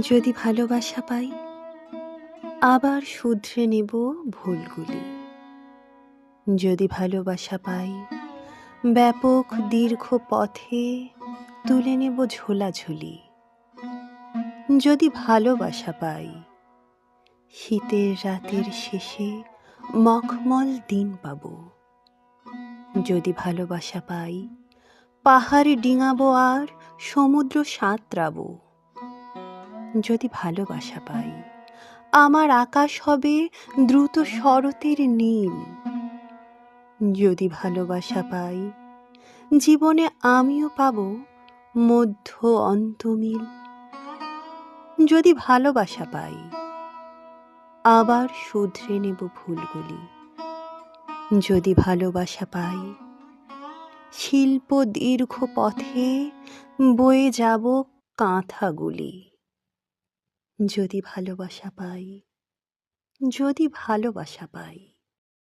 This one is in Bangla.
যদি ভালোবাসা পাই, আবার শুধরে নেব ভুলগুলি। যদি ভালোবাসা পাই, ব্যাপক দীর্ঘ পথে তুলে নেব ঝোলাঝুলি। যদি ভালোবাসা পাই, শীতের রাতের শেষে মখমল দিন পাব। যদি ভালোবাসা পাই, পাহাড়ে ডিঙাবো আর সমুদ্র সাঁতরাবো। যদি ভালোবাসা পাই, আমার আকাশ হবে দ্রুত শরতের নীল। যদি ভালোবাসা পাই, জীবনে আমিও পাব মধ্য অন্তমিল। যদি ভালোবাসা পাই, আবার শুধরে নেব ভুলগুলি। যদি ভালোবাসা পাই, শিল্প দীর্ঘ পথে বয়ে যাব কাঁথাগুলি। যদি ভালোবাসা পাই, যদি ভালোবাসা পাই।